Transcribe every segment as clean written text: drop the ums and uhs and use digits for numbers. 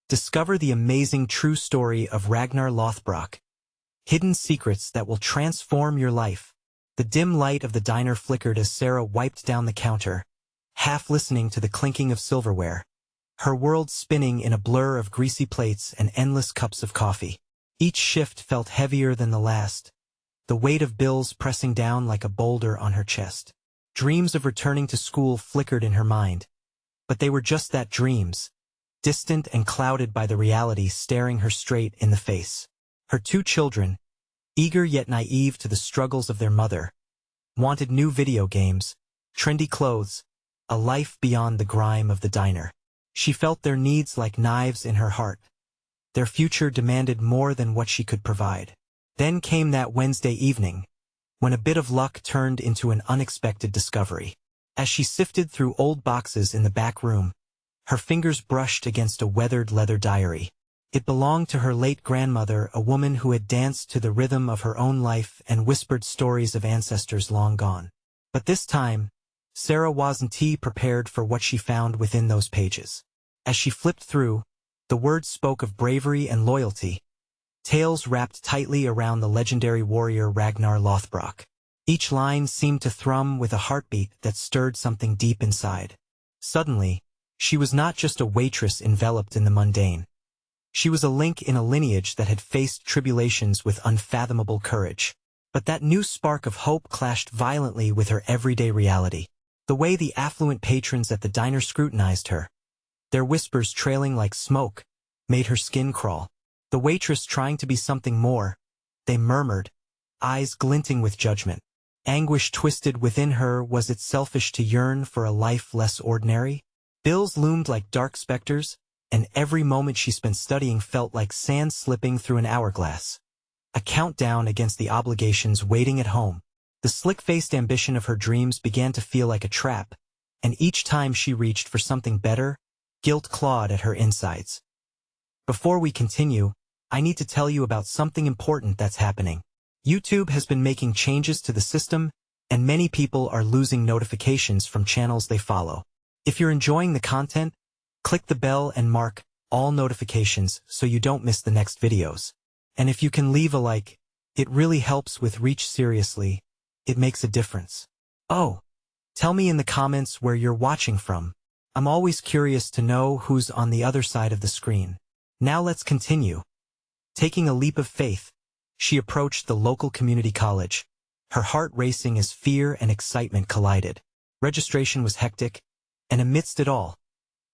Discover the amazing true story of Ragnar Lothbrok. Hidden secrets that will transform your life. The dim light of the diner flickered as Sarah wiped down the counter, half listening to the clinking of silverware, her world spinning in a blur of greasy plates and endless cups of coffee. Each shift felt heavier than the last, the weight of bills pressing down like a boulder on her chest. Dreams of returning to school flickered in her mind, but they were just that, dreams, distant and clouded by the reality staring her straight in the face. Her two children, eager yet naive to the struggles of their mother, wanted new video games, trendy clothes, a life beyond the grime of the diner. She felt their needs like knives in her heart. Their future demanded more than what she could provide. Then came that Wednesday evening, when a bit of luck turned into an unexpected discovery. As she sifted through old boxes in the back room, her fingers brushed against a weathered leather diary. It belonged to her late grandmother, a woman who had danced to the rhythm of her own life and whispered stories of ancestors long gone. But this time, Sarah wasn't prepared for what she found within those pages. As she flipped through, the words spoke of bravery and loyalty, tales wrapped tightly around the legendary warrior Ragnar Lothbrok. Each line seemed to thrum with a heartbeat that stirred something deep inside. Suddenly, she was not just a waitress enveloped in the mundane. She was a link in a lineage that had faced tribulations with unfathomable courage. But that new spark of hope clashed violently with her everyday reality. The way the affluent patrons at the diner scrutinized her, their whispers trailing like smoke, made her skin crawl. The waitress trying to be something more, they murmured, eyes glinting with judgment. Anguish twisted within her. Was it selfish to yearn for a life less ordinary? Bills loomed like dark specters, and every moment she spent studying felt like sand slipping through an hourglass. A countdown against the obligations waiting at home. The slick-faced ambition of her dreams began to feel like a trap, and each time she reached for something better, guilt clawed at her insides. Before we continue, I need to tell you about something important that's happening. YouTube has been making changes to the system, and many people are losing notifications from channels they follow. If you're enjoying the content, click the bell and mark all notifications so you don't miss the next videos. And if you can leave a like, it really helps with reach. Seriously, it makes a difference. Oh, tell me in the comments where you're watching from. I'm always curious to know who's on the other side of the screen. Now let's continue. Taking a leap of faith, she approached the local community college, her heart racing as fear and excitement collided. Registration was hectic, and amidst it all,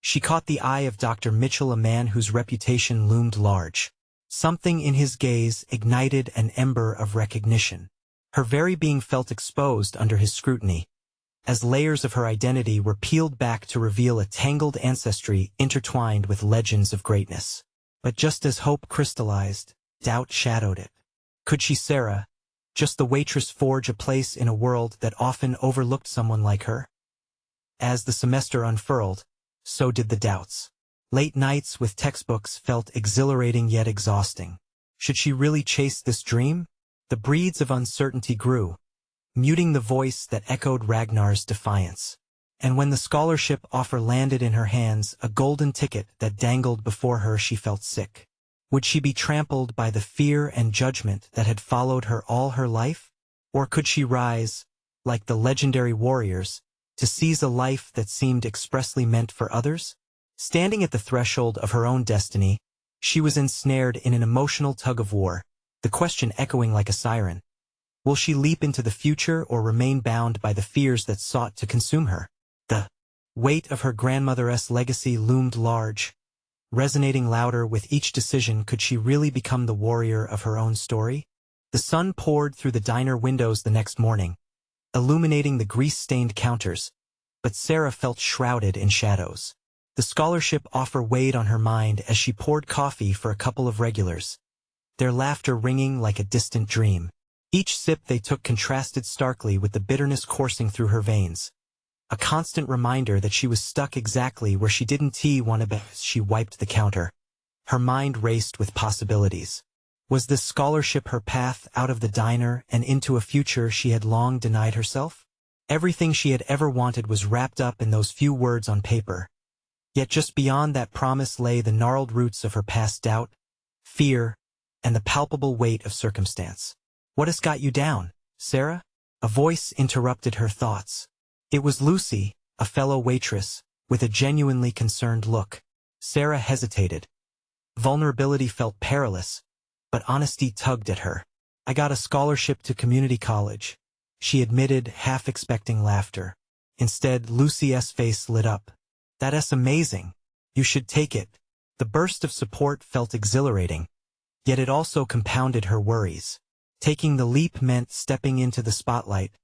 she caught the eye of Dr. Mitchell, a man whose reputation loomed large. Something in his gaze ignited an ember of recognition. Her very being felt exposed under his scrutiny, as layers of her identity were peeled back to reveal a tangled ancestry intertwined with legends of greatness. But just as hope crystallized, doubt shadowed it. Could she, Sarah, just the waitress, forge a place in a world that often overlooked someone like her? As the semester unfurled, so did the doubts. Late nights with textbooks felt exhilarating yet exhausting. Should she really chase this dream? The breeds of uncertainty grew, muting the voice that echoed Ragnar's defiance. And when the scholarship offer landed in her hands, a golden ticket that dangled before her, she felt sick. Would she be trampled by the fear and judgment that had followed her all her life? Or could she rise, like the legendary warriors, to seize a life that seemed expressly meant for others? Standing at the threshold of her own destiny, she was ensnared in an emotional tug-of-war, the question echoing like a siren. Will she leap into the future or remain bound by the fears that sought to consume her? The weight of her grandmother's legacy loomed large, resonating louder with each decision. Could she really become the warrior of her own story? The sun poured through the diner windows the next morning, illuminating the grease-stained counters, but Sarah felt shrouded in shadows. The scholarship offer weighed on her mind as she poured coffee for a couple of regulars, their laughter ringing like a distant dream. Each sip they took contrasted starkly with the bitterness coursing through her veins, a constant reminder that she was stuck exactly where she didn't want to be. As she wiped the counter, her mind raced with possibilities. Was this scholarship her path out of the diner and into a future she had long denied herself? Everything she had ever wanted was wrapped up in those few words on paper. Yet just beyond that promise lay the gnarled roots of her past doubt, fear, and the palpable weight of circumstance. "What has got you down, Sarah?" A voice interrupted her thoughts. It was Lucy, a fellow waitress, with a genuinely concerned look. Sarah hesitated. Vulnerability felt perilous, but honesty tugged at her. "I got a scholarship to community college," she admitted, half expecting laughter. Instead, Lucy's face lit up. "That's amazing. You should take it." The burst of support felt exhilarating, yet it also compounded her worries. Taking the leap meant stepping into the spotlight,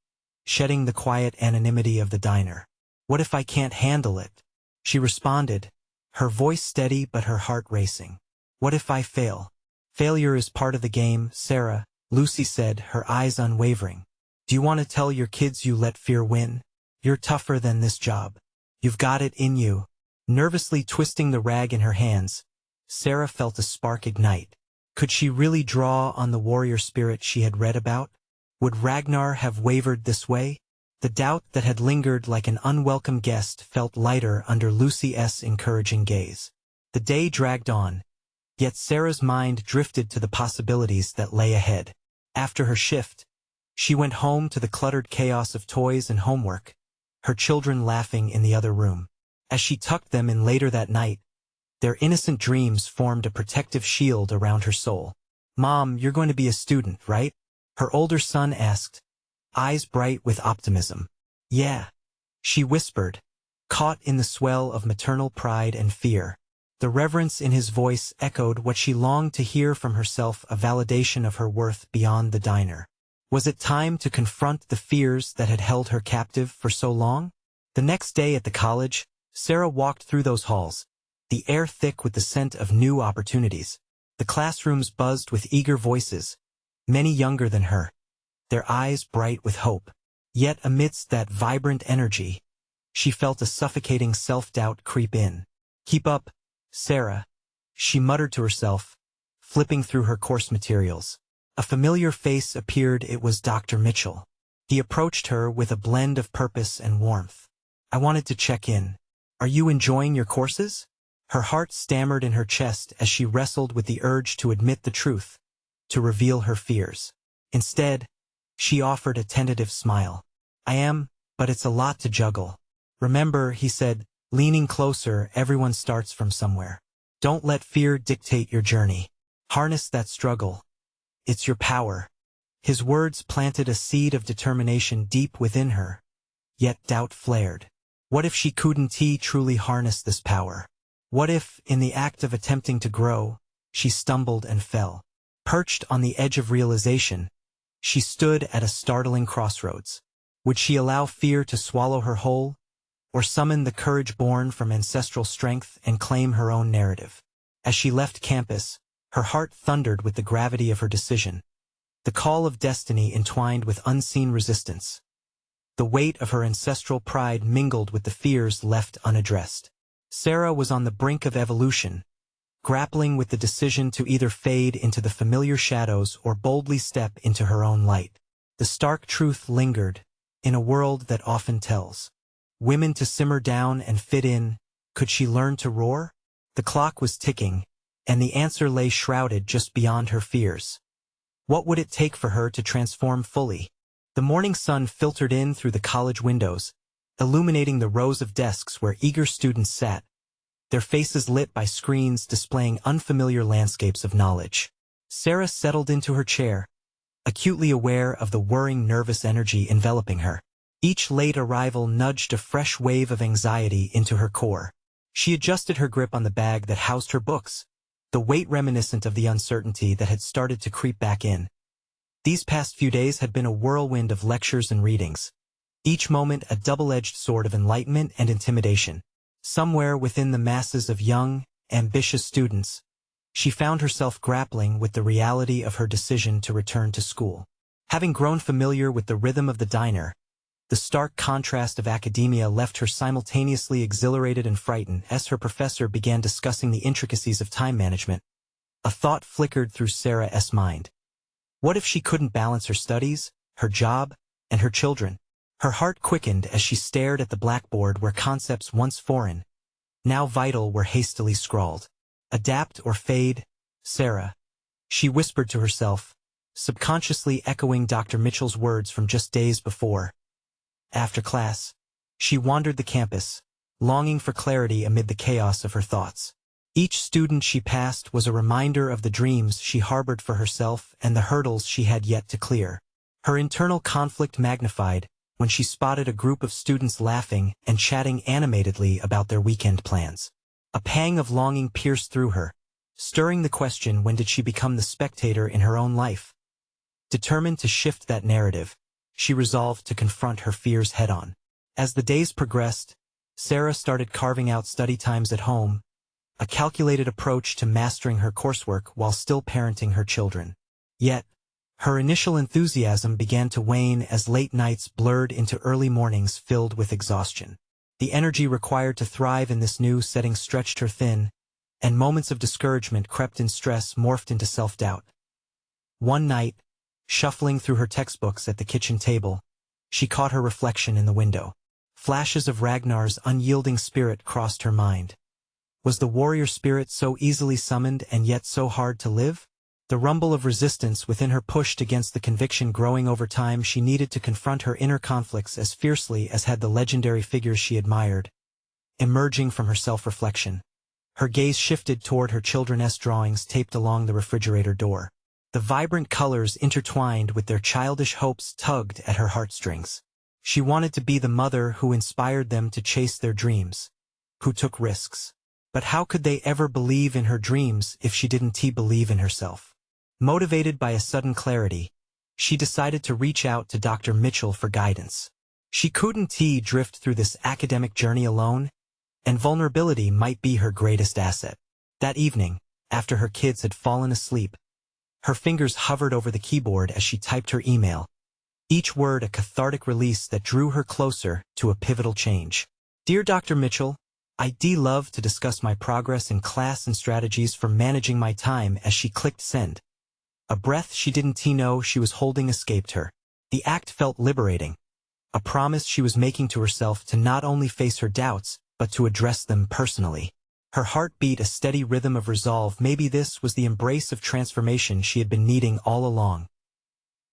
shedding the quiet anonymity of the diner. "What if I can't handle it?" she responded, her voice steady but her heart racing. "What if I fail?" "Failure is part of the game, Sarah," Lucy said, her eyes unwavering. "Do you want to tell your kids you let fear win? You're tougher than this job. You've got it in you." Nervously twisting the rag in her hands, Sarah felt a spark ignite. Could she really draw on the warrior spirit she had read about? Would Ragnar have wavered this way? The doubt that had lingered like an unwelcome guest felt lighter under Lucy's encouraging gaze. The day dragged on, yet Sarah's mind drifted to the possibilities that lay ahead. After her shift, she went home to the cluttered chaos of toys and homework, her children laughing in the other room. As she tucked them in later that night, their innocent dreams formed a protective shield around her soul. "Mom, you're going to be a student, right?" her older son asked, eyes bright with optimism. "Yeah," she whispered, caught in the swell of maternal pride and fear. The reverence in his voice echoed what she longed to hear from herself, a validation of her worth beyond the diner. Was it time to confront the fears that had held her captive for so long? The next day at the college, Sarah walked through those halls, the air thick with the scent of new opportunities. The classrooms buzzed with eager voices, many younger than her, their eyes bright with hope. Yet amidst that vibrant energy, she felt a suffocating self-doubt creep in. "Keep up, Sarah," she muttered to herself, flipping through her course materials. A familiar face appeared. It was Dr. Mitchell. He approached her with a blend of purpose and warmth. "I wanted to check in. Are you enjoying your courses?" Her heart stammered in her chest as she wrestled with the urge to admit the truth, to reveal her fears. Instead, she offered a tentative smile. "I am, but it's a lot to juggle." "Remember," he said, leaning closer, "everyone starts from somewhere. Don't let fear dictate your journey. Harness that struggle. It's your power." His words planted a seed of determination deep within her, yet doubt flared. What if she couldn't truly harness this power? What if, in the act of attempting to grow, she stumbled and fell? Perched on the edge of realization, she stood at a startling crossroads. Would she allow fear to swallow her whole, or summon the courage born from ancestral strength and claim her own narrative? As she left campus, her heart thundered with the gravity of her decision. The call of destiny entwined with unseen resistance. The weight of her ancestral pride mingled with the fears left unaddressed. Sarah was on the brink of evolution, grappling with the decision to either fade into the familiar shadows or boldly step into her own light. The stark truth lingered, in a world that often tells women to simmer down and fit in. Could she learn to roar? The clock was ticking, and the answer lay shrouded just beyond her fears. What would it take for her to transform fully? The morning sun filtered in through the college windows, illuminating the rows of desks where eager students sat, their faces lit by screens displaying unfamiliar landscapes of knowledge. Sarah settled into her chair, acutely aware of the whirring nervous energy enveloping her. Each late arrival nudged a fresh wave of anxiety into her core. She adjusted her grip on the bag that housed her books, the weight reminiscent of the uncertainty that had started to creep back in. These past few days had been a whirlwind of lectures and readings, each moment a double-edged sword of enlightenment and intimidation. Somewhere within the masses of young, ambitious students, she found herself grappling with the reality of her decision to return to school. Having grown familiar with the rhythm of the diner, the stark contrast of academia left her simultaneously exhilarated and frightened as her professor began discussing the intricacies of time management. A thought flickered through Sarah's mind. What if she couldn't balance her studies, her job, and her children? Her heart quickened as she stared at the blackboard where concepts once foreign now vital, were hastily scrawled. Adapt or fade, Sarah, she whispered to herself, subconsciously echoing Dr. Mitchell's words from just days before. After class, she wandered the campus, longing for clarity amid the chaos of her thoughts. Each student she passed was a reminder of the dreams she harbored for herself and the hurdles she had yet to clear. Her internal conflict magnified when she spotted a group of students laughing and chatting animatedly about their weekend plans. A pang of longing pierced through her, stirring the question, when did she become the spectator in her own life? Determined to shift that narrative, she resolved to confront her fears head-on. As the days progressed, Sarah started carving out study times at home, a calculated approach to mastering her coursework while still parenting her children. Yet, her initial enthusiasm began to wane as late nights blurred into early mornings filled with exhaustion. The energy required to thrive in this new setting stretched her thin, and moments of discouragement crept in. Stress morphed into self-doubt. One night, shuffling through her textbooks at the kitchen table, she caught her reflection in the window. Flashes of Ragnar's unyielding spirit crossed her mind. Was the warrior spirit so easily summoned and yet so hard to live? The rumble of resistance within her pushed against the conviction growing over time. She needed to confront her inner conflicts as fiercely as had the legendary figures she admired. Emerging from her self-reflection, her gaze shifted toward her children's drawings taped along the refrigerator door. The vibrant colors intertwined with their childish hopes tugged at her heartstrings. She wanted to be the mother who inspired them to chase their dreams, who took risks. But how could they ever believe in her dreams if she didn't believe in herself? Motivated by a sudden clarity, she decided to reach out to Dr. Mitchell for guidance. She couldn't drift through this academic journey alone, and vulnerability might be her greatest asset. That evening, after her kids had fallen asleep, her fingers hovered over the keyboard as she typed her email, each word a cathartic release that drew her closer to a pivotal change. Dear Dr. Mitchell, I'd love to discuss my progress in class and strategies for managing my time. As she clicked send, a breath she didn't know she was holding escaped her. The act felt liberating, a promise she was making to herself to not only face her doubts, but to address them personally. Her heart beat a steady rhythm of resolve. Maybe this was the embrace of transformation she had been needing all along.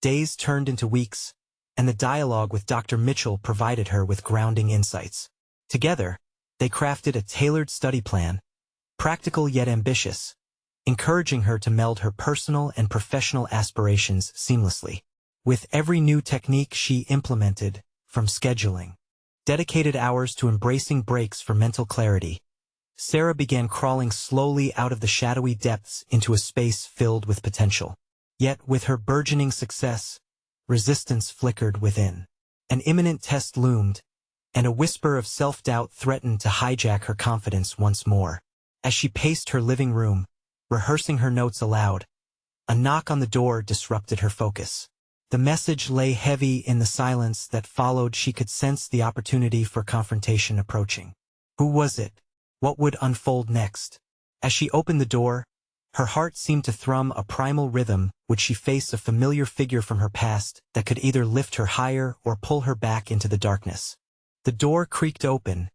Days turned into weeks, and the dialogue with Dr. Mitchell provided her with grounding insights. Together, they crafted a tailored study plan, practical yet ambitious, encouraging her to meld her personal and professional aspirations seamlessly. With every new technique she implemented, from scheduling dedicated hours to embracing breaks for mental clarity, Sarah began crawling slowly out of the shadowy depths into a space filled with potential. Yet, with her burgeoning success, resistance flickered within. An imminent test loomed, and a whisper of self-doubt threatened to hijack her confidence once more. As she paced her living room, rehearsing her notes aloud, a knock on the door disrupted her focus. The message lay heavy in the silence that followed. She could sense the opportunity for confrontation approaching. Who was it? What would unfold next? As she opened the door, her heart seemed to thrum a primal rhythm. Would she face a familiar figure from her past that could either lift her higher or pull her back into the darkness? The door creaked open,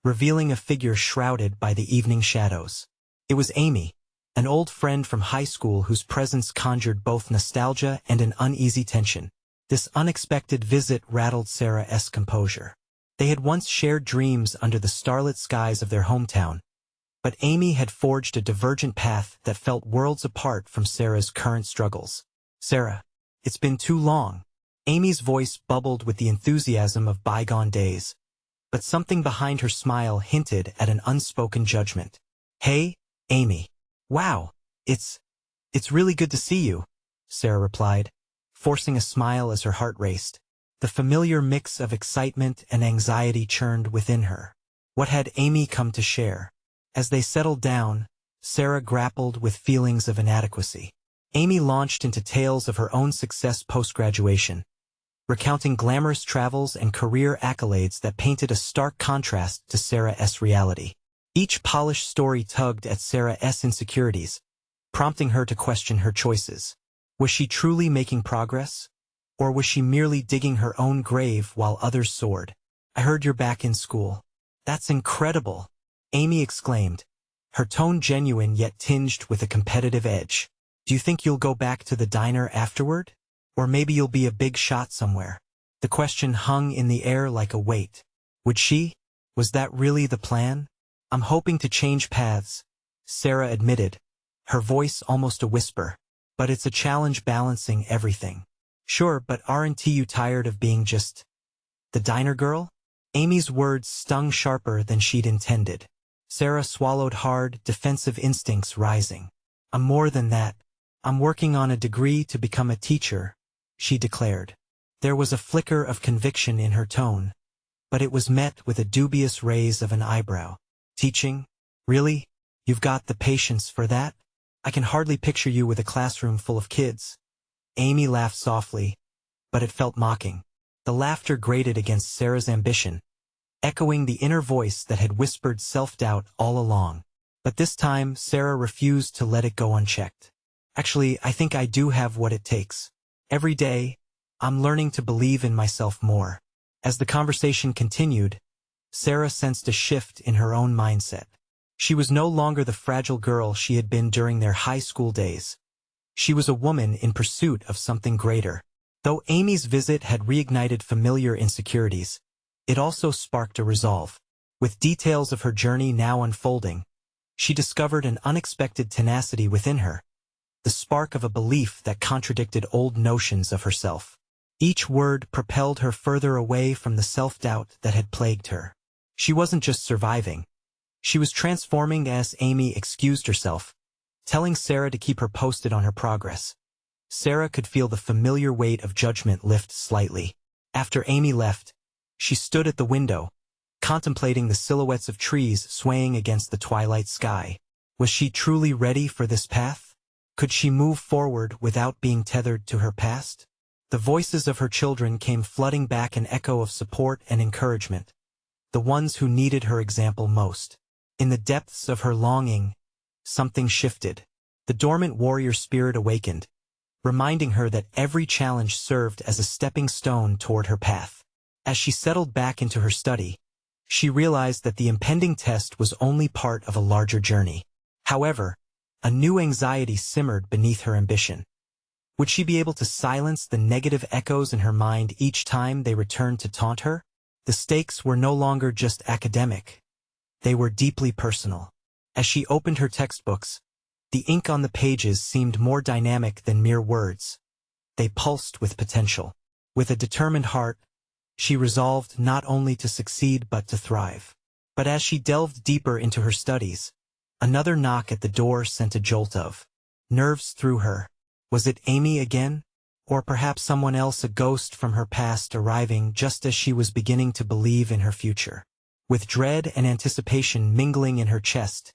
revealing a figure shrouded by the evening shadows. It was Amy, an old friend from high school whose presence conjured both nostalgia and an uneasy tension. This unexpected visit rattled Sarah's composure. They had once shared dreams under the starlit skies of their hometown, but Amy had forged a divergent path that felt worlds apart from Sarah's current struggles. Sarah, it's been too long. Amy's voice bubbled with the enthusiasm of bygone days, but something behind her smile hinted at an unspoken judgment. Hey, Amy. Wow, it's really good to see you, Sarah replied, forcing a smile as her heart raced. The familiar mix of excitement and anxiety churned within her. What had Amy come to share? As they settled down, Sarah grappled with feelings of inadequacy. Amy launched into tales of her own success post-graduation, recounting glamorous travels and career accolades that painted a stark contrast to Sarah's reality. Each polished story tugged at Sarah's insecurities, prompting her to question her choices. Was she truly making progress? Or was she merely digging her own grave while others soared? I heard you're back in school. That's incredible, Amy exclaimed, her tone genuine yet tinged with a competitive edge. Do you think you'll go back to the diner afterward? Or maybe you'll be a big shot somewhere? The question hung in the air like a weight. Would she? Was that really the plan? I'm hoping to change paths, Sarah admitted, her voice almost a whisper. But it's a challenge balancing everything. Sure, but aren't you tired of being just the diner girl? Amy's words stung sharper than she'd intended. Sarah swallowed hard, defensive instincts rising. I'm more than that. I'm working on a degree to become a teacher, she declared. There was a flicker of conviction in her tone, but it was met with a dubious raise of an eyebrow. Teaching? Really? You've got the patience for that? I can hardly picture you with a classroom full of kids. Amy laughed softly, but it felt mocking. The laughter grated against Sarah's ambition, echoing the inner voice that had whispered self-doubt all along. But this time, Sarah refused to let it go unchecked. Actually, I think I do have what it takes. Every day, I'm learning to believe in myself more. As the conversation continued, Sarah sensed a shift in her own mindset. She was no longer the fragile girl she had been during their high school days. She was a woman in pursuit of something greater. Though Amy's visit had reignited familiar insecurities, it also sparked a resolve. With details of her journey now unfolding, she discovered an unexpected tenacity within her, the spark of a belief that contradicted old notions of herself. Each word propelled her further away from the self-doubt that had plagued her. She wasn't just surviving. She was transforming. As Amy excused herself, telling Sarah to keep her posted on her progress, Sarah could feel the familiar weight of judgment lift slightly. After Amy left, she stood at the window, contemplating the silhouettes of trees swaying against the twilight sky. Was she truly ready for this path? Could she move forward without being tethered to her past? The voices of her children came flooding back, an echo of support and encouragement, the ones who needed her example most. In the depths of her longing, something shifted. The dormant warrior spirit awakened, reminding her that every challenge served as a stepping stone toward her path. As she settled back into her study, she realized that the impending test was only part of a larger journey. However, a new anxiety simmered beneath her ambition. Would she be able to silence the negative echoes in her mind each time they returned to taunt her? The stakes were no longer just academic. They were deeply personal. As she opened her textbooks, the ink on the pages seemed more dynamic than mere words. They pulsed with potential. With a determined heart, she resolved not only to succeed but to thrive. But as she delved deeper into her studies, another knock at the door sent a jolt of nerves through her. Was it Amy again? Or perhaps someone else, a ghost from her past arriving just as she was beginning to believe in her future? With dread and anticipation mingling in her chest,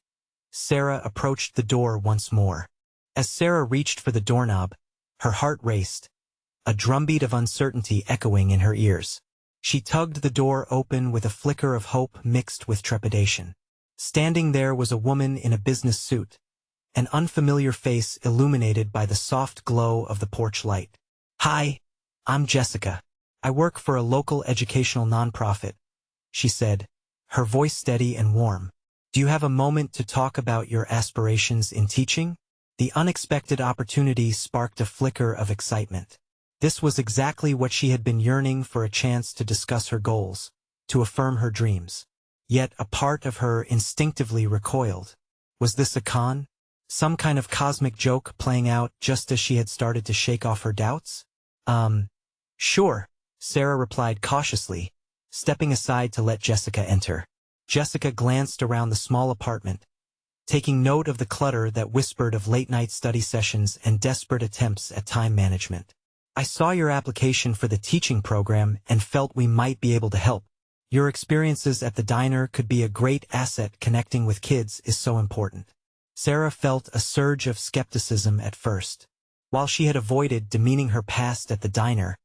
Sarah approached the door once more. As Sarah reached for the doorknob, her heart raced, a drumbeat of uncertainty echoing in her ears. She tugged the door open with a flicker of hope mixed with trepidation. Standing there was a woman in a business suit, an unfamiliar face illuminated by the soft glow of the porch light. "Hi, I'm Jessica. I work for a local educational nonprofit," she said, her voice steady and warm. "Do you have a moment to talk about your aspirations in teaching?" The unexpected opportunity sparked a flicker of excitement. This was exactly what she had been yearning for, a chance to discuss her goals, to affirm her dreams. Yet a part of her instinctively recoiled. Was this a con? Some kind of cosmic joke playing out just as she had started to shake off her doubts? Sure, Sarah replied cautiously, stepping aside to let Jessica enter. Jessica glanced around the small apartment, taking note of the clutter that whispered of late-night study sessions and desperate attempts at time management. "I saw your application for the teaching program and felt we might be able to help. Your experiences at the diner could be a great asset. Connecting with kids is so important." Sarah felt a surge of skepticism at first. While she had avoided demeaning her past at the diner,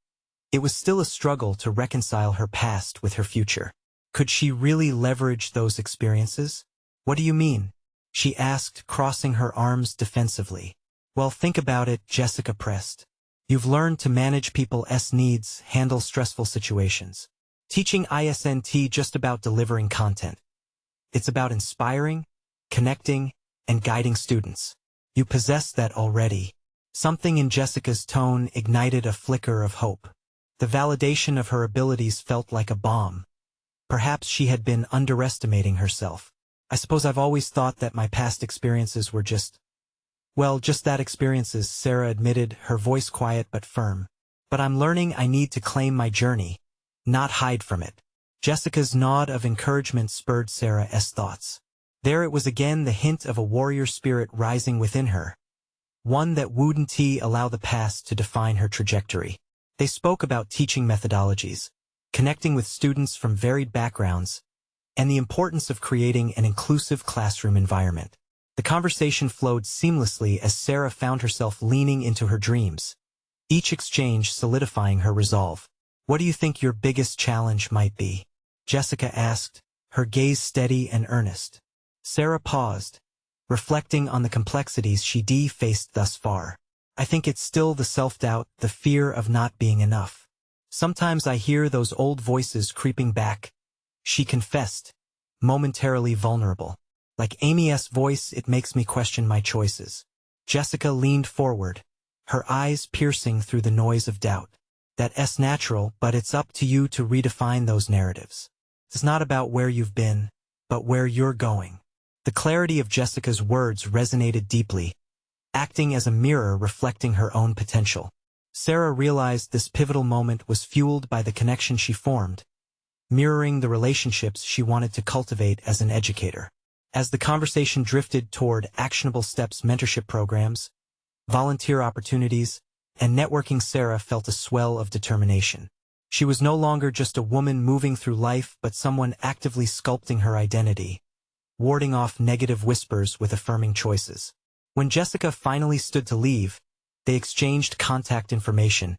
it was still a struggle to reconcile her past with her future. Could she really leverage those experiences? "What do you mean?" she asked, crossing her arms defensively. "Well, think about it," Jessica pressed. "You've learned to manage people's needs, handle stressful situations. Teaching isn't just about delivering content. It's about inspiring, connecting, and guiding students. You possess that already. Something in Jessica's tone ignited a flicker of hope. The validation of her abilities felt like a bomb. Perhaps she had been underestimating herself. I suppose I've always thought that my past experiences were just that, experiences, Sarah admitted, her voice quiet but firm. But I'm learning I need to claim my journey, not hide from it. Jessica's nod of encouragement spurred Sarah's thoughts. There it was again, the hint of a warrior spirit rising within her. One that wouldn't allow the past to define her trajectory. They spoke about teaching methodologies, connecting with students from varied backgrounds, and the importance of creating an inclusive classroom environment. The conversation flowed seamlessly as Sarah found herself leaning into her dreams, each exchange solidifying her resolve. What do you think your biggest challenge might be? Jessica asked, her gaze steady and earnest. Sarah paused, reflecting on the complexities she'd faced thus far. I think it's still the self-doubt, the fear of not being enough. Sometimes I hear those old voices creeping back, she confessed, momentarily vulnerable. Like Amy's voice, it makes me question my choices. Jessica leaned forward, her eyes piercing through the noise of doubt. That's natural, but it's up to you to redefine those narratives. It's not about where you've been, but where you're going. The clarity of Jessica's words resonated deeply, acting as a mirror reflecting her own potential. Sarah realized this pivotal moment was fueled by the connection she formed, mirroring the relationships she wanted to cultivate as an educator. As the conversation drifted toward actionable steps, mentorship programs, volunteer opportunities, and networking, Sarah felt a swell of determination. She was no longer just a woman moving through life, but someone actively sculpting her identity, warding off negative whispers with affirming choices. When Jessica finally stood to leave, they exchanged contact information,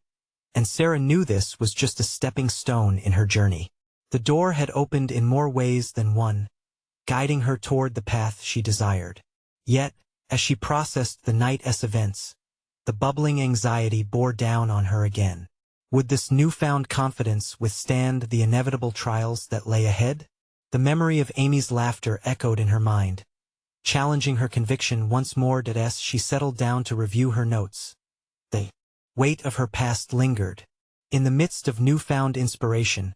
and Sarah knew this was just a stepping stone in her journey. The door had opened in more ways than one, guiding her toward the path she desired. Yet, as she processed the night's events, the bubbling anxiety bore down on her again. Would this newfound confidence withstand the inevitable trials that lay ahead? The memory of Amy's laughter echoed in her mind, challenging her conviction once more as she settled down to review her notes. The weight of her past lingered. In the midst of newfound inspiration,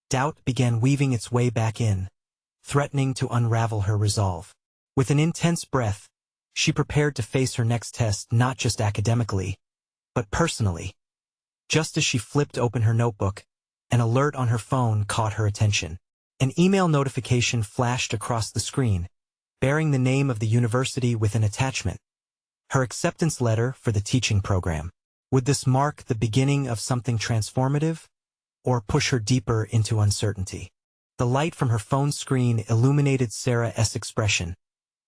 doubt began weaving its way back in, threatening to unravel her resolve. With an intense breath, she prepared to face her next test, not just academically, but personally. Just as she flipped open her notebook, an alert on her phone caught her attention. An email notification flashed across the screen, bearing the name of the university with an attachment. Her acceptance letter for the teaching program. Would this mark the beginning of something transformative, or push her deeper into uncertainty? The light from her phone screen illuminated Sarah's expression,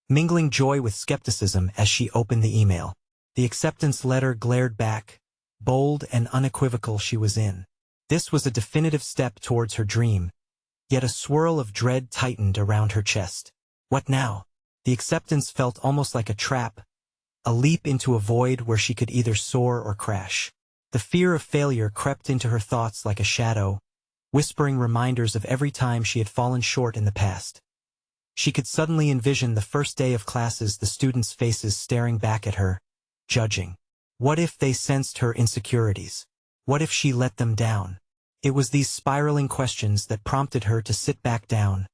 mingling joy with skepticism as she opened the email. The acceptance letter glared back, bold and unequivocal. She was in. This was a definitive step towards her dream, yet a swirl of dread tightened around her chest. What now? The acceptance felt almost like a trap, a leap into a void where she could either soar or crash. The fear of failure crept into her thoughts like a shadow, whispering reminders of every time she had fallen short in the past. She could suddenly envision the first day of classes, the students' faces staring back at her, judging. What if they sensed her insecurities? What if she let them down? It was these spiraling questions that prompted her to sit back down,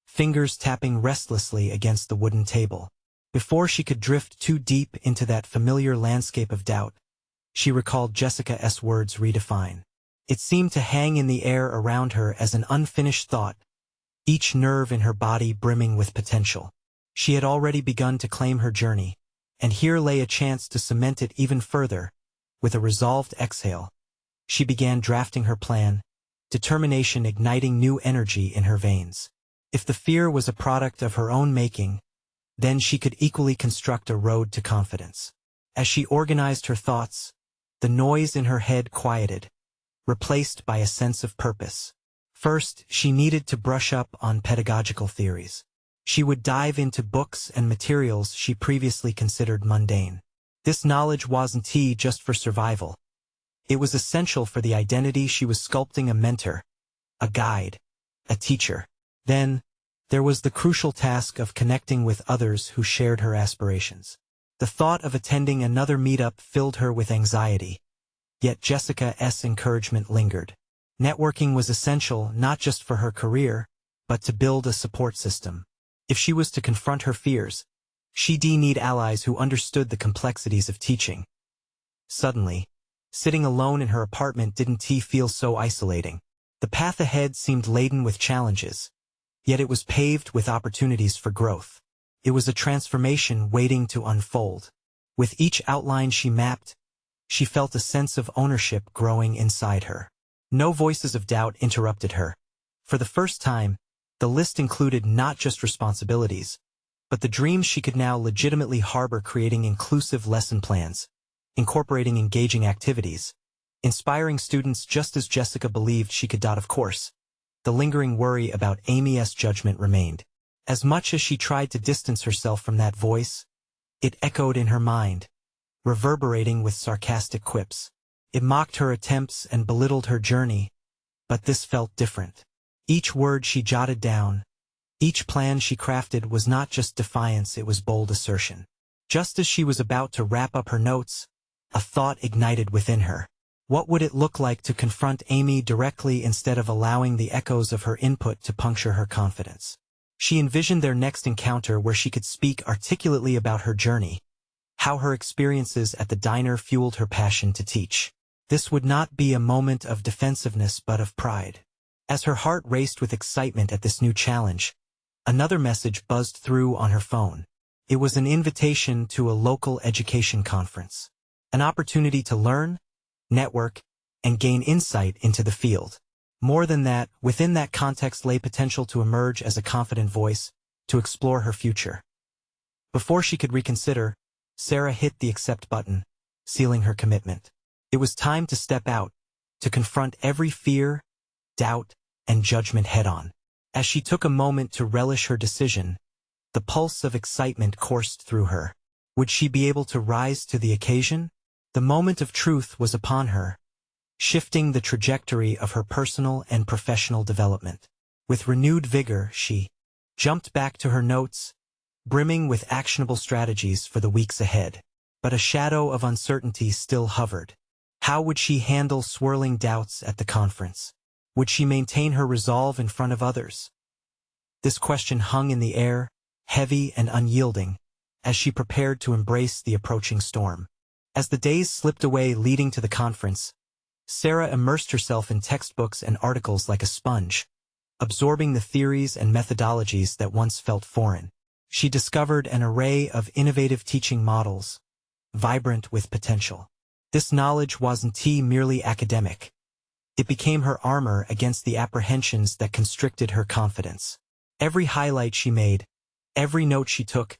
fingers tapping restlessly against the wooden table. Before she could drift too deep into that familiar landscape of doubt, she recalled Jessica's words, redefine. It seemed to hang in the air around her as an unfinished thought, each nerve in her body brimming with potential. She had already begun to claim her journey, and here lay a chance to cement it even further. With a resolved exhale, she began drafting her plan, determination igniting new energy in her veins. If the fear was a product of her own making, then she could equally construct a road to confidence. As she organized her thoughts, the noise in her head quieted, replaced by a sense of purpose. First, she needed to brush up on pedagogical theories. She would dive into books and materials she previously considered mundane. This knowledge wasn't just for survival. It was essential for the identity she was sculpting: a mentor, a guide, a teacher. Then, There was the crucial task of connecting with others who shared her aspirations. The thought of attending another meetup filled her with anxiety, yet Jessica's encouragement lingered. Networking was essential not just for her career, but to build a support system. If she was to confront her fears, she'd need allies who understood the complexities of teaching. Suddenly, sitting alone in her apartment didn't feel so isolating. The path ahead seemed laden with challenges, yet it was paved with opportunities for growth. It was a transformation waiting to unfold. With each outline she mapped, she felt a sense of ownership growing inside her. No voices of doubt interrupted her. For the first time, the list included not just responsibilities, but the dreams she could now legitimately harbor, creating inclusive lesson plans, incorporating engaging activities, inspiring students just as Jessica believed she could. Of course, the lingering worry about Amy's judgment remained. As much as she tried to distance herself from that voice, it echoed in her mind, reverberating with sarcastic quips. It mocked her attempts and belittled her journey, but this felt different. Each word she jotted down, each plan she crafted was not just defiance, it was bold assertion. Just as she was about to wrap up her notes, a thought ignited within her. What would it look like to confront Amy directly instead of allowing the echoes of her input to puncture her confidence? She envisioned their next encounter where she could speak articulately about her journey, how her experiences at the diner fueled her passion to teach. This would not be a moment of defensiveness but of pride. As her heart raced with excitement at this new challenge, another message buzzed through on her phone. It was an invitation to a local education conference. An opportunity to learn, network, and gain insight into the field. More than that, within that context lay potential to emerge as a confident voice, to explore her future. Before she could reconsider, Sarah hit the accept button, sealing her commitment. It was time to step out, to confront every fear, doubt, and judgment head-on. As she took a moment to relish her decision, the pulse of excitement coursed through her. Would she be able to rise to the occasion? The moment of truth was upon her, shifting the trajectory of her personal and professional development. With renewed vigor, she jumped back to her notes, brimming with actionable strategies for the weeks ahead. But a shadow of uncertainty still hovered. How would she handle swirling doubts at the conference? Would she maintain her resolve in front of others? This question hung in the air, heavy and unyielding, as she prepared to embrace the approaching storm. As the days slipped away leading to the conference, Sarah immersed herself in textbooks and articles like a sponge, absorbing the theories and methodologies that once felt foreign. She discovered an array of innovative teaching models, vibrant with potential. This knowledge wasn't merely academic. It became her armor against the apprehensions that constricted her confidence. Every highlight she made, every note she took,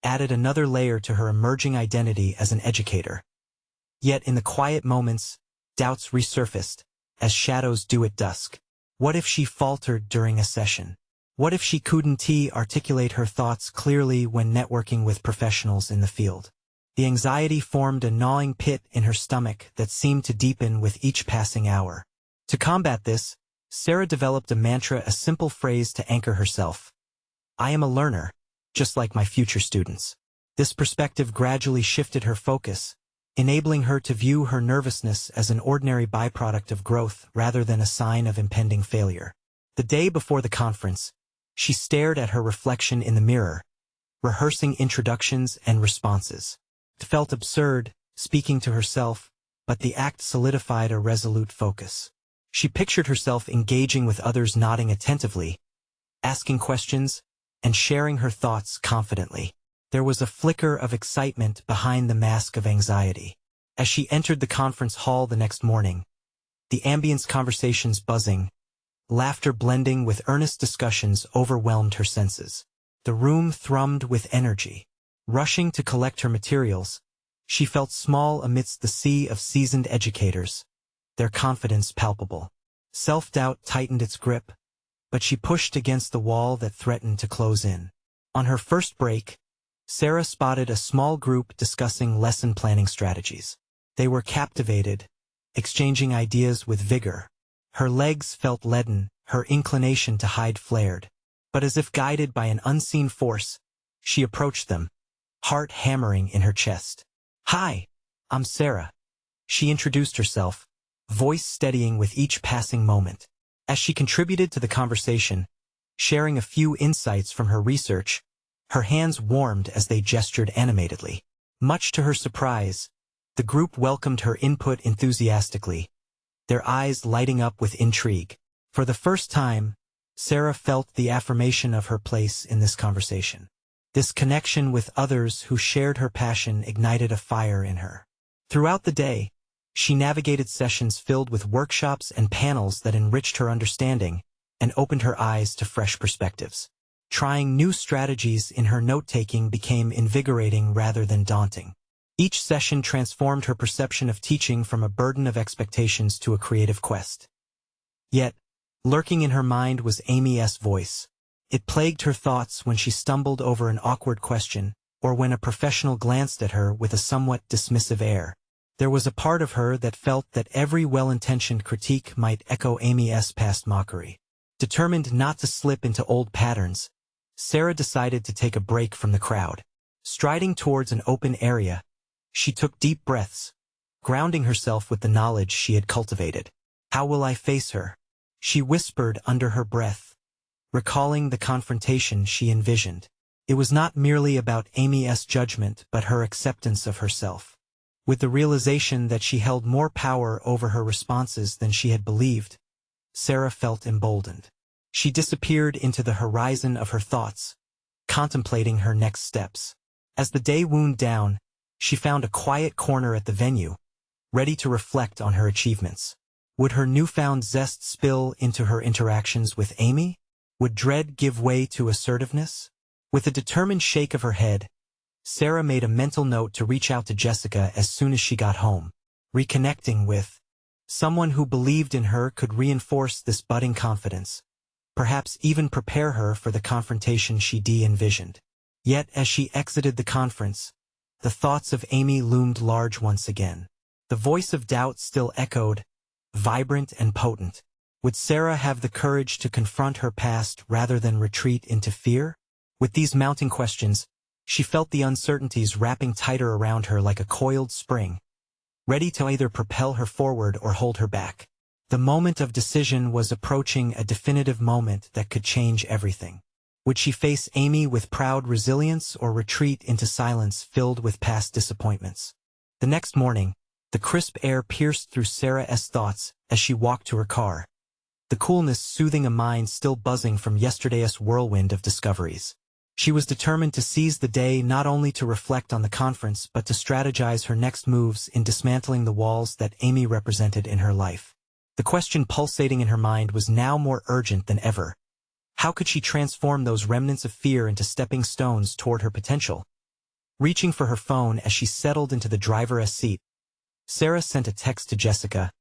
added another layer to her emerging identity as an educator. Yet in the quiet moments, doubts resurfaced, as shadows do at dusk. What if she faltered during a session? What if she couldn't articulate her thoughts clearly when networking with professionals in the field? The anxiety formed a gnawing pit in her stomach that seemed to deepen with each passing hour. To combat this, Sarah developed a mantra, a simple phrase to anchor herself. I am a learner, just like my future students. This perspective gradually shifted her focus, enabling her to view her nervousness as an ordinary byproduct of growth rather than a sign of impending failure. The day before the conference, she stared at her reflection in the mirror, rehearsing introductions and responses. It felt absurd, speaking to herself, but the act solidified a resolute focus. She pictured herself engaging with others, nodding attentively, asking questions, and sharing her thoughts confidently. There was a flicker of excitement behind the mask of anxiety. As she entered the conference hall the next morning, the ambience, conversations buzzing, laughter blending with earnest discussions overwhelmed her senses. The room thrummed with energy. Rushing to collect her materials, she felt small amidst the sea of seasoned educators, their confidence palpable. Self-doubt tightened its grip, but she pushed against the wall that threatened to close in. On her first break, Sarah spotted a small group discussing lesson planning strategies. They were captivated, exchanging ideas with vigor. Her legs felt leaden, her inclination to hide flared. But as if guided by an unseen force, she approached them, heart hammering in her chest. "Hi, I'm Sarah." She introduced herself, voice steadying with each passing moment. As she contributed to the conversation, sharing a few insights from her research, her hands warmed as they gestured animatedly. Much to her surprise, the group welcomed her input enthusiastically, their eyes lighting up with intrigue. For the first time, Sarah felt the affirmation of her place in this conversation. This connection with others who shared her passion ignited a fire in her. Throughout the day, she navigated sessions filled with workshops and panels that enriched her understanding and opened her eyes to fresh perspectives. Trying new strategies in her note-taking became invigorating rather than daunting. Each session transformed her perception of teaching from a burden of expectations to a creative quest. Yet, lurking in her mind was Amy's voice. It plagued her thoughts when she stumbled over an awkward question, or when a professional glanced at her with a somewhat dismissive air. There was a part of her that felt that every well-intentioned critique might echo Amy's past mockery. Determined not to slip into old patterns, Sarah decided to take a break from the crowd. Striding towards an open area, she took deep breaths, grounding herself with the knowledge she had cultivated. "How will I face her?" she whispered under her breath, recalling the confrontation she envisioned. It was not merely about Amy's judgment but her acceptance of herself. With the realization that she held more power over her responses than she had believed, Sarah felt emboldened. She disappeared into the horizon of her thoughts, contemplating her next steps. As the day wound down, she found a quiet corner at the venue, ready to reflect on her achievements. Would her newfound zest spill into her interactions with Amy? Would dread give way to assertiveness? With a determined shake of her head, Sarah made a mental note to reach out to Jessica as soon as she got home. Reconnecting with someone who believed in her could reinforce this budding confidence, perhaps even prepare her for the confrontation she envisioned. Yet as she exited the conference, the thoughts of Amy loomed large once again. The voice of doubt still echoed, vibrant and potent. Would Sarah have the courage to confront her past rather than retreat into fear? With these mounting questions, she felt the uncertainties wrapping tighter around her like a coiled spring, ready to either propel her forward or hold her back. The moment of decision was approaching, a definitive moment that could change everything. Would she face Amy with proud resilience or retreat into silence filled with past disappointments? The next morning, the crisp air pierced through Sarah's thoughts as she walked to her car, the coolness soothing a mind still buzzing from yesterday's whirlwind of discoveries. She was determined to seize the day not only to reflect on the conference but to strategize her next moves in dismantling the walls that Amy represented in her life. The question pulsating in her mind was now more urgent than ever. How could she transform those remnants of fear into stepping stones toward her potential? Reaching for her phone as she settled into the driver's seat, Sarah sent a text to Jessica,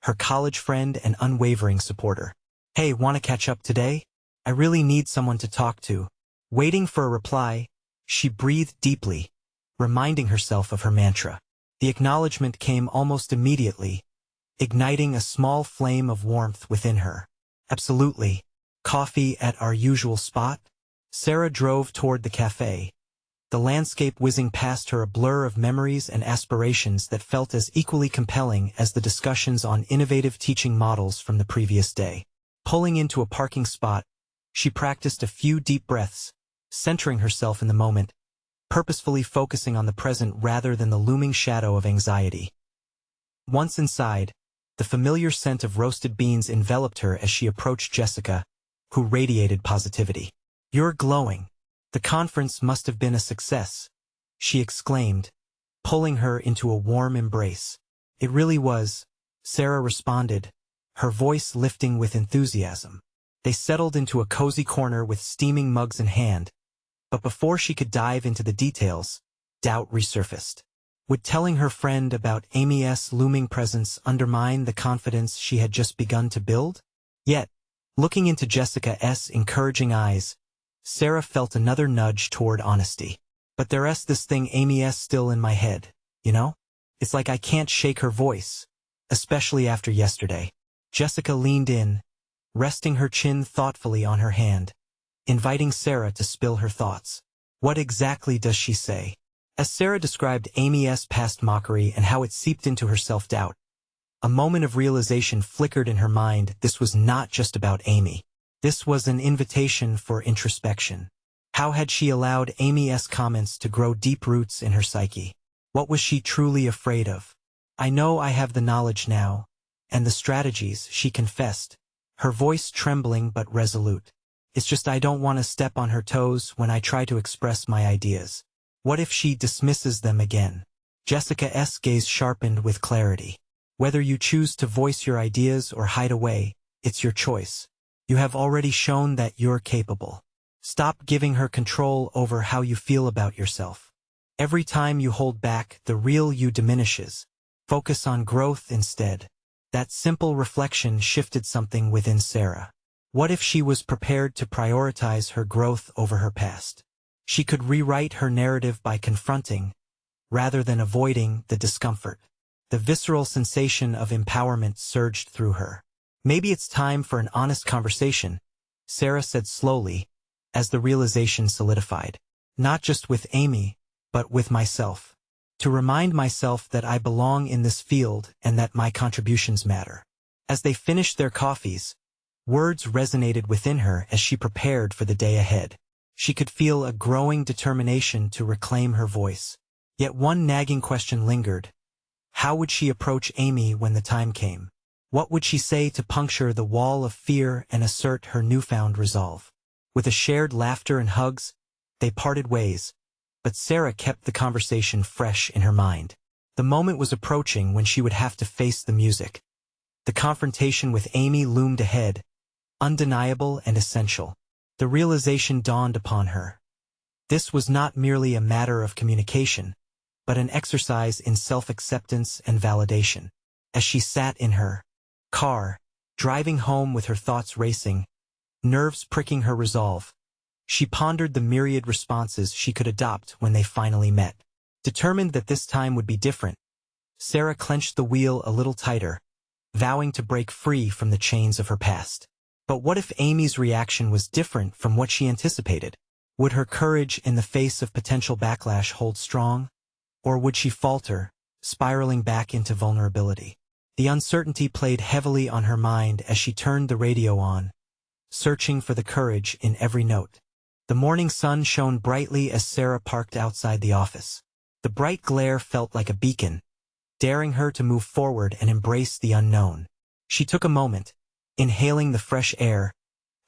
her college friend and unwavering supporter. "Hey, wanna catch up today? I really need someone to talk to." Waiting for a reply, she breathed deeply, reminding herself of her mantra. The acknowledgement came almost immediately, igniting a small flame of warmth within her. "Absolutely. Coffee at our usual spot?" Sarah drove toward the cafe, the landscape whizzing past her, a blur of memories and aspirations that felt as equally compelling as the discussions on innovative teaching models from the previous day. Pulling into a parking spot, she practiced a few deep breaths, centering herself in the moment, purposefully focusing on the present rather than the looming shadow of anxiety. Once inside, the familiar scent of roasted beans enveloped her as she approached Jessica, who radiated positivity. "You're glowing. The conference must have been a success," she exclaimed, pulling her into a warm embrace. "It really was," Sarah responded, her voice lifting with enthusiasm. They settled into a cozy corner with steaming mugs in hand, but before she could dive into the details, doubt resurfaced. Would telling her friend about Amy's looming presence undermine the confidence she had just begun to build? Yet, looking into Jessica's encouraging eyes, Sarah felt another nudge toward honesty. "But there's this thing Amy's still in my head, you know? It's like I can't shake her voice, especially after yesterday." Jessica leaned in, resting her chin thoughtfully on her hand. inviting Sarah to spill her thoughts. What exactly does she say? As Sarah described Amy's past mockery and how it seeped into her self-doubt, a moment of realization flickered in her mind. This was not just about Amy. This was an invitation for introspection. How had she allowed Amy's comments to grow deep roots in her psyche? What was she truly afraid of? I know I have the knowledge now, and the strategies, she confessed, her voice trembling but resolute. It's just I don't want to step on her toes when I try to express my ideas. What if she dismisses them again? Jessica's gaze sharpened with clarity. Whether you choose to voice your ideas or hide away, it's your choice. You have already shown that you're capable. Stop giving her control over how you feel about yourself. Every time you hold back, the real you diminishes. Focus on growth instead. That simple reflection shifted something within Sarah. What if she was prepared to prioritize her growth over her past? She could rewrite her narrative by confronting, rather than avoiding, the discomfort. The visceral sensation of empowerment surged through her. Maybe it's time for an honest conversation, Sarah said slowly, as the realization solidified. Not just with Amy, but with myself. To remind myself that I belong in this field and that my contributions matter. As they finished their coffees, words resonated within her as she prepared for the day ahead. She could feel a growing determination to reclaim her voice. Yet one nagging question lingered. How would she approach Amy when the time came? What would she say to puncture the wall of fear and assert her newfound resolve? With a shared laughter and hugs, they parted ways, but Sarah kept the conversation fresh in her mind. The moment was approaching when she would have to face the music. The confrontation with Amy loomed ahead, undeniable and essential. The realization dawned upon her. This was not merely a matter of communication, but an exercise in self-acceptance and validation. As she sat in her car, driving home with her thoughts racing, nerves pricking her resolve, she pondered the myriad responses she could adopt when they finally met. Determined that this time would be different, Sarah clenched the wheel a little tighter, vowing to break free from the chains of her past. But what if Amy's reaction was different from what she anticipated? Would her courage in the face of potential backlash hold strong? Or would she falter, spiraling back into vulnerability? The uncertainty played heavily on her mind as she turned the radio on, searching for the courage in every note. The morning sun shone brightly as Sarah parked outside the office. The bright glare felt like a beacon, daring her to move forward and embrace the unknown. She took a moment, inhaling the fresh air,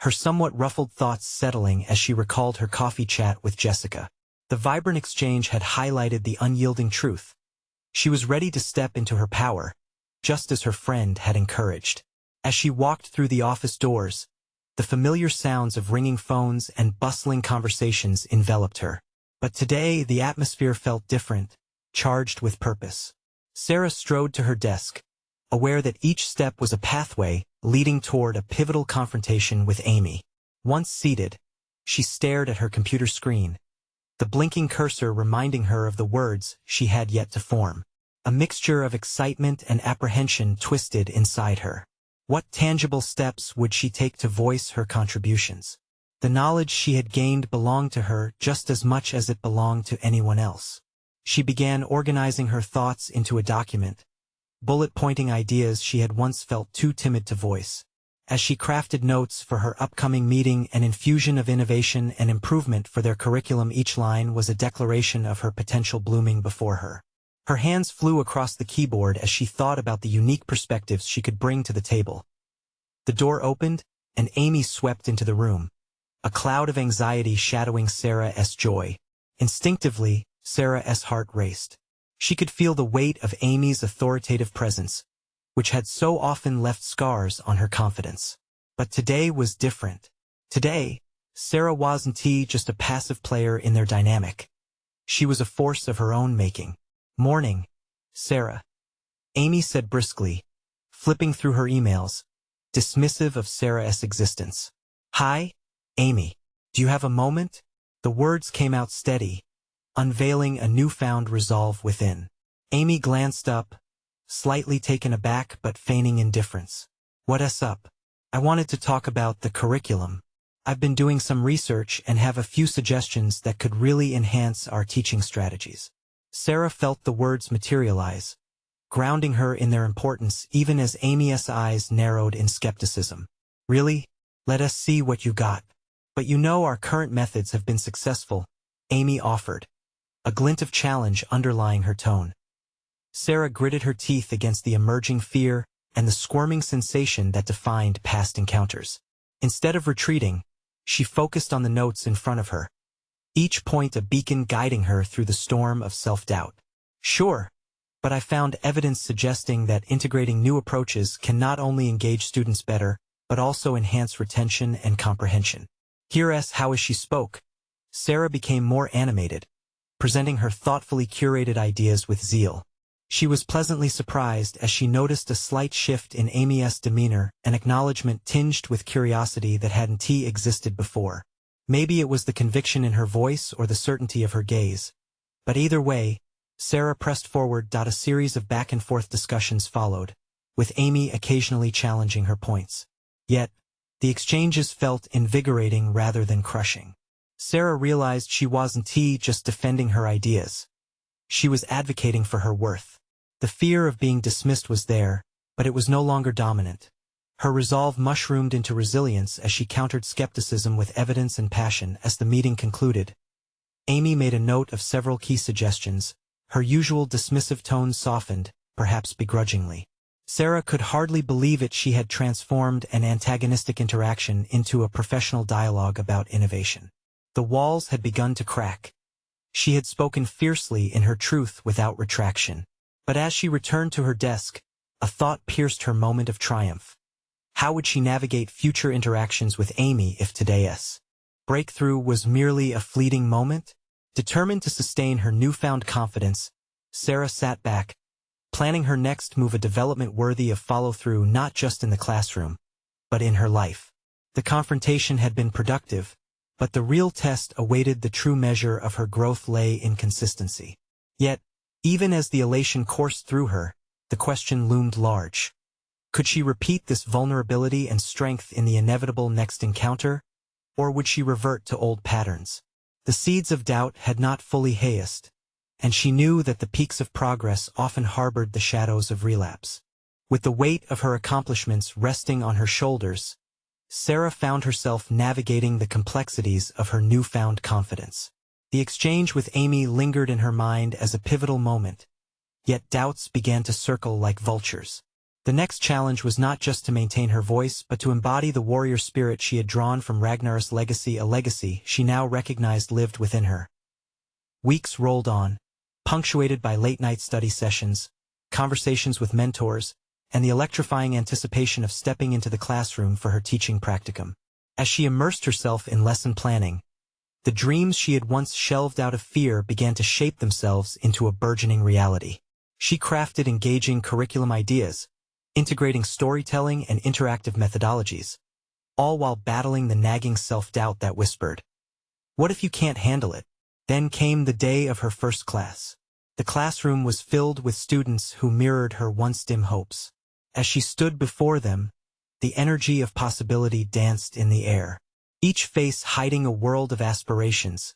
her somewhat ruffled thoughts settling as she recalled her coffee chat with Jessica. The vibrant exchange had highlighted the unyielding truth. She was ready to step into her power, just as her friend had encouraged. As she walked through the office doors, the familiar sounds of ringing phones and bustling conversations enveloped her. But today the atmosphere felt different, charged with purpose. Sarah strode to her desk, aware that each step was a pathway leading toward a pivotal confrontation with Amy. Once seated, she stared at her computer screen, the blinking cursor reminding her of the words she had yet to form. A mixture of excitement and apprehension twisted inside her. What tangible steps would she take to voice her contributions? The knowledge she had gained belonged to her just as much as it belonged to anyone else. She began organizing her thoughts into a document, bullet-pointing ideas she had once felt too timid to voice. As she crafted notes for her upcoming meeting, an infusion of innovation and improvement for their curriculum, each line was a declaration of her potential blooming before her. Her hands flew across the keyboard as she thought about the unique perspectives she could bring to the table. The door opened, and Amy swept into the room, a cloud of anxiety shadowing Sarah's joy. Instinctively, Sarah's heart raced. She could feel the weight of Amy's authoritative presence, which had so often left scars on her confidence. But today was different. Today, Sarah wasn't just a passive player in their dynamic. She was a force of her own making. "Morning, Sarah," Amy said briskly, flipping through her emails, dismissive of Sarah's existence. "Hi, Amy. Do you have a moment?" The words came out steady, unveiling a newfound resolve within. Amy glanced up, slightly taken aback but feigning indifference. "What's up?" "I wanted to talk about the curriculum," I've been doing some research and have a few suggestions that could really enhance our teaching strategies. Sarah felt the words materialize, grounding her in their importance even as Amy's eyes narrowed in skepticism. Really? Let us see what you got. But you know our current methods have been successful, Amy offered, a glint of challenge underlying her tone. Sarah gritted her teeth against the emerging fear and the squirming sensation that defined past encounters. Instead of retreating, she focused on the notes in front of her, each point a beacon guiding her through the storm of self-doubt. Sure, but I found evidence suggesting that integrating new approaches can not only engage students better, but also enhance retention and comprehension. Here's how as she spoke, Sarah became more animated, presenting her thoughtfully curated ideas with zeal. She was pleasantly surprised as she noticed a slight shift in Amy's demeanor, an acknowledgement tinged with curiosity that hadn't existed before. Maybe it was the conviction in her voice or the certainty of her gaze. But either way, Sarah pressed forward. A series of back-and-forth discussions followed, with Amy occasionally challenging her points. Yet, the exchanges felt invigorating rather than crushing. Sarah realized she wasn't just defending her ideas. She was advocating for her worth. The fear of being dismissed was there, but it was no longer dominant. Her resolve mushroomed into resilience as she countered skepticism with evidence and passion. As the meeting concluded, Amy made a note of several key suggestions. Her usual dismissive tone softened, perhaps begrudgingly. Sarah could hardly believe it. She had transformed an antagonistic interaction into a professional dialogue about innovation. The walls had begun to crack. She had spoken fiercely in her truth without retraction. But as she returned to her desk, a thought pierced her moment of triumph. How would she navigate future interactions with Amy if today's breakthrough was merely a fleeting moment? Determined to sustain her newfound confidence, Sarah sat back, planning her next move, a development worthy of follow-through not just in the classroom, but in her life. The confrontation had been productive, but the real test awaited. The true measure of her growth lay in consistency. Yet, even as the elation coursed through her, the question loomed large. Could she repeat this vulnerability and strength in the inevitable next encounter, or would she revert to old patterns? The seeds of doubt had not fully hayest, and she knew that the peaks of progress often harbored the shadows of relapse. With the weight of her accomplishments resting on her shoulders, Sarah found herself navigating the complexities of her newfound confidence. The exchange with Amy lingered in her mind as a pivotal moment, yet doubts began to circle like vultures. The next challenge was not just to maintain her voice but to embody the warrior spirit she had drawn from Ragnar's legacy, a legacy she now recognized lived within her. Weeks rolled on, punctuated by late-night study sessions, conversations with mentors, and the electrifying anticipation of stepping into the classroom for her teaching practicum. As she immersed herself in lesson planning, the dreams she had once shelved out of fear began to shape themselves into a burgeoning reality. She crafted engaging curriculum ideas, integrating storytelling and interactive methodologies, all while battling the nagging self-doubt that whispered, "What if you can't handle it?" Then came the day of her first class. The classroom was filled with students who mirrored her once dim hopes. As she stood before them, the energy of possibility danced in the air, each face hiding a world of aspirations,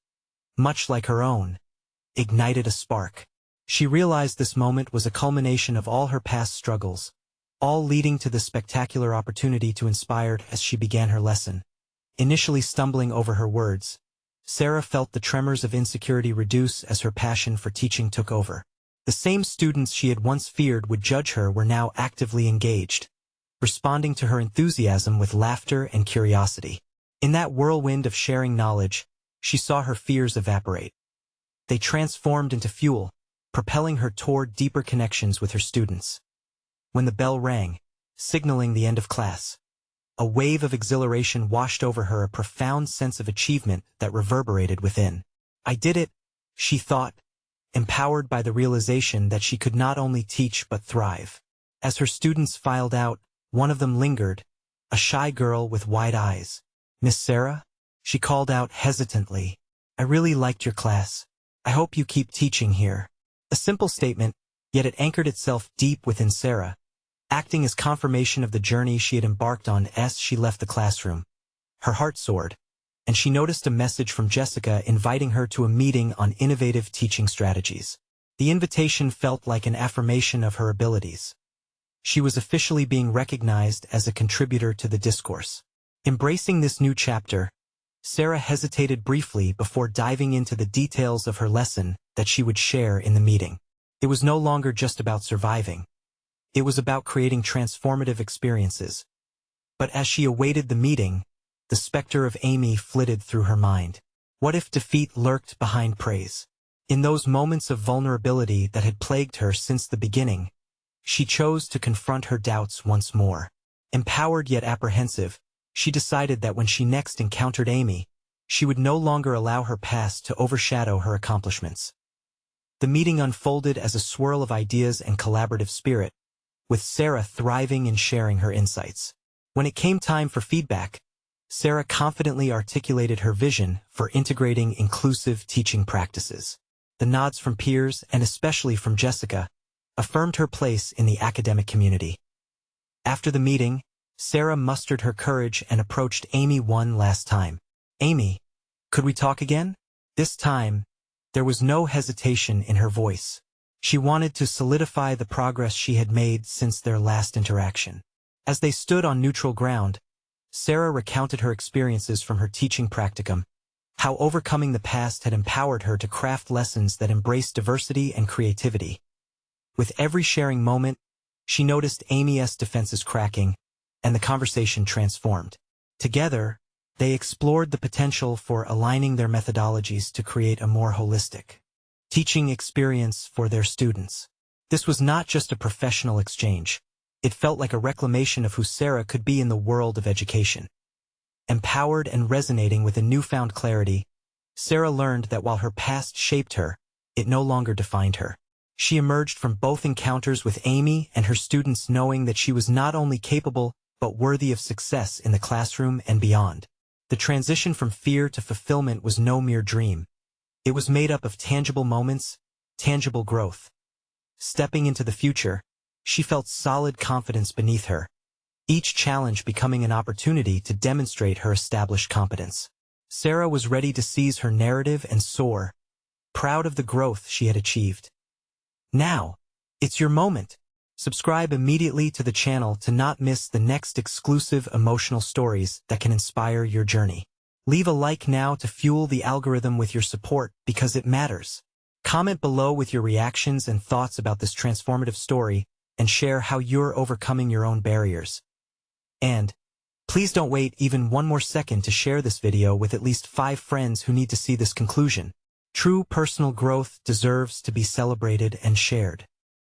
much like her own, ignited a spark. She realized this moment was a culmination of all her past struggles, all leading to the spectacular opportunity to inspire. As she began her lesson, initially stumbling over her words, Sarah felt the tremors of insecurity reduce as her passion for teaching took over. The same students she had once feared would judge her were now actively engaged, responding to her enthusiasm with laughter and curiosity. In that whirlwind of sharing knowledge, she saw her fears evaporate. They transformed into fuel, propelling her toward deeper connections with her students. When the bell rang, signaling the end of class, a wave of exhilaration washed over her, a profound sense of achievement that reverberated within. "I did it," she thought, empowered by the realization that she could not only teach but thrive. As her students filed out, one of them lingered, a shy girl with wide eyes. "Miss Sarah?" she called out hesitantly. "I really liked your class. I hope you keep teaching here." A simple statement, yet it anchored itself deep within Sarah, acting as confirmation of the journey she had embarked on as she left the classroom. Her heart soared, and she noticed a message from Jessica inviting her to a meeting on innovative teaching strategies. The invitation felt like an affirmation of her abilities. She was officially being recognized as a contributor to the discourse. Embracing this new chapter, Sarah hesitated briefly before diving into the details of her lesson that she would share in the meeting. It was no longer just about surviving. It was about creating transformative experiences. But as she awaited the meeting, the specter of Amy flitted through her mind. What if defeat lurked behind praise? In those moments of vulnerability that had plagued her since the beginning, she chose to confront her doubts once more. Empowered yet apprehensive, she decided that when she next encountered Amy, she would no longer allow her past to overshadow her accomplishments. The meeting unfolded as a swirl of ideas and collaborative spirit, with Sarah thriving in sharing her insights. When it came time for feedback, Sarah confidently articulated her vision for integrating inclusive teaching practices. The nods from peers, and especially from Jessica, affirmed her place in the academic community. After the meeting, Sarah mustered her courage and approached Amy one last time. "Amy, could we talk again?" This time, there was no hesitation in her voice. She wanted to solidify the progress she had made since their last interaction. As they stood on neutral ground, Sarah recounted her experiences from her teaching practicum, how overcoming the past had empowered her to craft lessons that embraced diversity and creativity. With every sharing moment, she noticed Amy's defenses cracking, and the conversation transformed. Together, they explored the potential for aligning their methodologies to create a more holistic teaching experience for their students. This was not just a professional exchange. It felt like a reclamation of who Sarah could be in the world of education. Empowered and resonating with a newfound clarity, Sarah learned that while her past shaped her, it no longer defined her. She emerged from both encounters with Amy and her students knowing that she was not only capable, but worthy of success in the classroom and beyond. The transition from fear to fulfillment was no mere dream. It was made up of tangible moments, tangible growth. Stepping into the future, she felt solid confidence beneath her, each challenge becoming an opportunity to demonstrate her established competence. Sarah was ready to seize her narrative and soar, proud of the growth she had achieved. Now, it's your moment. Subscribe immediately to the channel to not miss the next exclusive emotional stories that can inspire your journey. Leave a like now to fuel the algorithm with your support because it matters. Comment below with your reactions and thoughts about this transformative story and share how you're overcoming your own barriers. And please don't wait even one more second to share this video with at least 5 friends who need to see this conclusion. True personal growth deserves to be celebrated and shared.